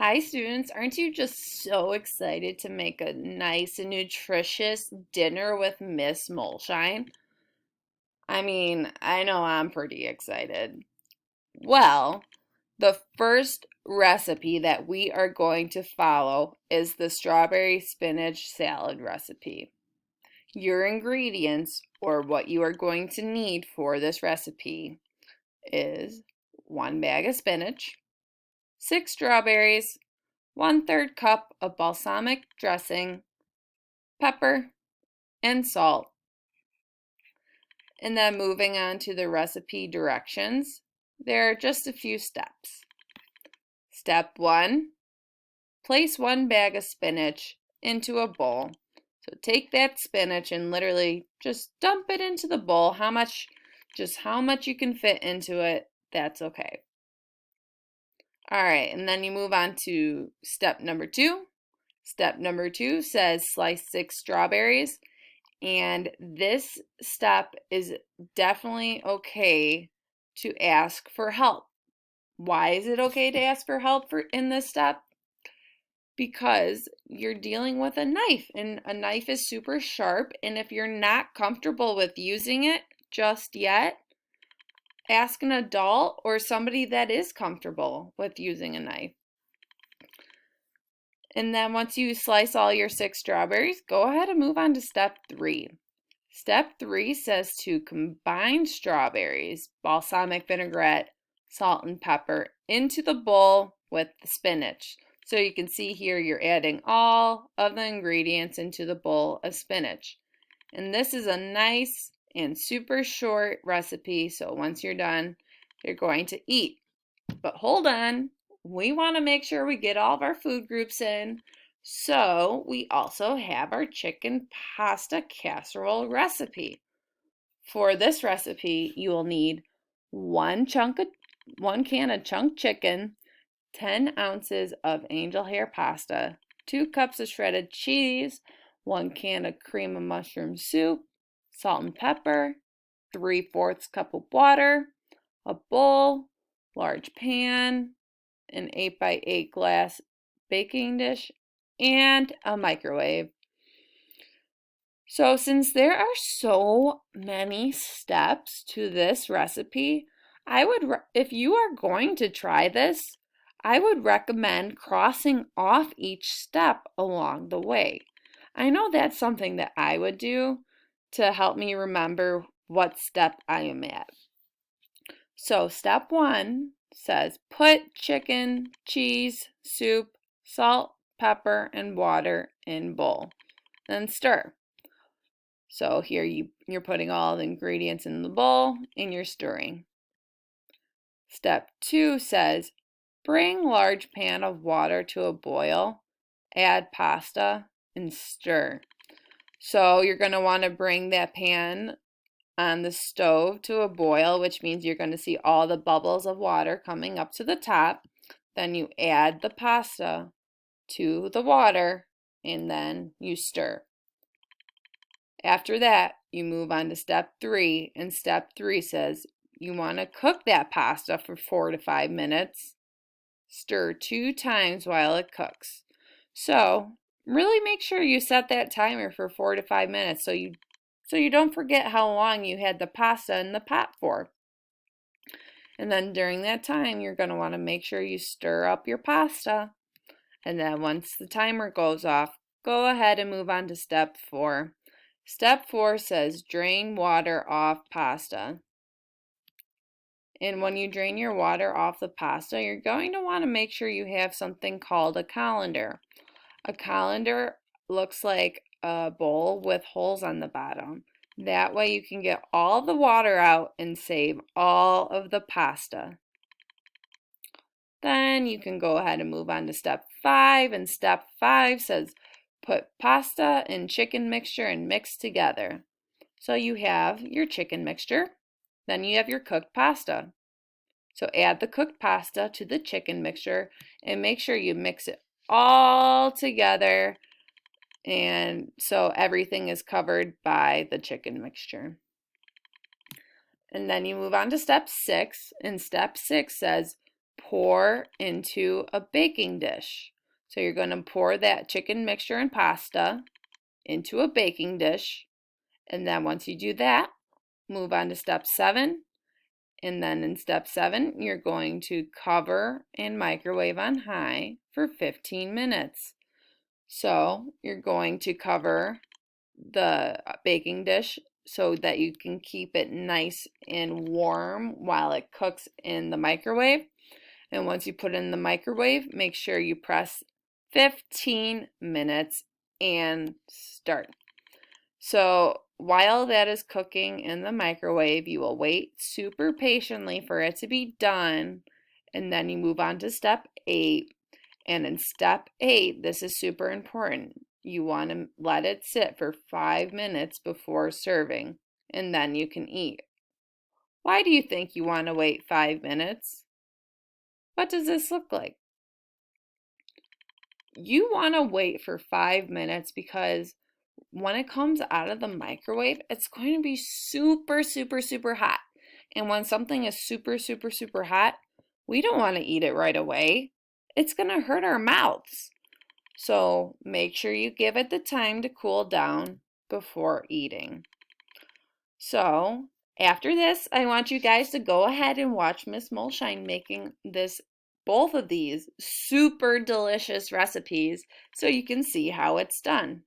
Hi students, aren't you just so excited to make a nice and nutritious dinner with Miss Moleshine? I know I'm pretty excited. Well, the first recipe that we are going to follow is the strawberry spinach salad recipe. Your ingredients, or what you are going to need for this recipe, is 1 bag of spinach, 6 strawberries, 1/3 cup of balsamic dressing, pepper, and salt. And then moving on to the recipe directions, there are just a few steps. Step 1, place 1 bag of spinach into a bowl. So take that spinach and literally just dump it into the bowl. Just how much you can fit into it, that's okay. All right, and then you move on to step number 2. Step number 2 says slice 6 strawberries. And this step is definitely okay to ask for help. Why is it okay to ask for help in this step? Because you're dealing with a knife, and a knife is super sharp, and if you're not comfortable with using it just yet, ask an adult or somebody that is comfortable with using a knife. And then once you slice all your 6 strawberries, go ahead and move on to step 3. Step 3 says to combine strawberries, balsamic vinaigrette, salt, and pepper into the bowl with the spinach. So you can see here you're adding all of the ingredients into the bowl of spinach. And this is a nice and super short recipe, so once you're done, you're going to eat. But hold on, we want to make sure we get all of our food groups in. So we also have our chicken pasta casserole recipe. For this recipe, you will need 1 can of chunk chicken, 10 ounces of angel hair pasta, 2 cups of shredded cheese, 1 can of cream of mushroom soup, salt and pepper, 3/4 cup of water, a bowl, large pan, an 8x8 glass baking dish, and a microwave. So since there are so many steps to this recipe, if you are going to try this, I would recommend crossing off each step along the way. I know that's something that I would do to help me remember what step I am at. So step 1 says put chicken, cheese, soup, salt, pepper, and water in bowl. Then stir. So here you're putting all the ingredients in the bowl and you're stirring. Step 2 says bring large pan of water to a boil, add pasta, and stir. So you're going to want to bring that pan on the stove to a boil, which means you're going to see all the bubbles of water coming up to the top. Then you add the pasta to the water and then you stir. After that, you move on to step 3, and step 3 says you want to cook that pasta for 4 to 5 minutes. Stir 2 times while it cooks. So really make sure you set that timer for 4 to 5 minutes so you don't forget how long you had the pasta in the pot for. And then during that time, you're going to want to make sure you stir up your pasta. And then once the timer goes off, go ahead and move on to step 4. Step 4 says drain water off pasta. And when you drain your water off the pasta, you're going to want to make sure you have something called a colander. A colander looks like a bowl with holes on the bottom. That way you can get all the water out and save all of the pasta. Then you can go ahead and move on to step 5, and step 5 says put pasta and chicken mixture and mix together. So you have your chicken mixture, then you have your cooked pasta. So add the cooked pasta to the chicken mixture and make sure you mix it all together, and so everything is covered by the chicken mixture. And then you move on to step 6, and step 6 says pour into a baking dish. So you're going to pour that chicken mixture and pasta into a baking dish. And then once you do that, move on to step 7. And then in step 7, you're going to cover and microwave on high for 15 minutes. So you're going to cover the baking dish so that you can keep it nice and warm while it cooks in the microwave. And once you put it in the microwave, make sure you press 15 minutes and start. So while that is cooking in the microwave, you will wait super patiently for it to be done, and then you move on to step 8. And in step 8, this is super important. You want to let it sit for 5 minutes before serving, and then you can eat. Why do you think you want to wait 5 minutes? What does this look like? You want to wait for 5 minutes because when it comes out of the microwave, it's going to be super, super, super hot. And when something is super, super, super hot, we don't want to eat it right away. It's going to hurt our mouths. So make sure you give it the time to cool down before eating. So after this, I want you guys to go ahead and watch Miss Mulshine making both of these super delicious recipes so you can see how it's done.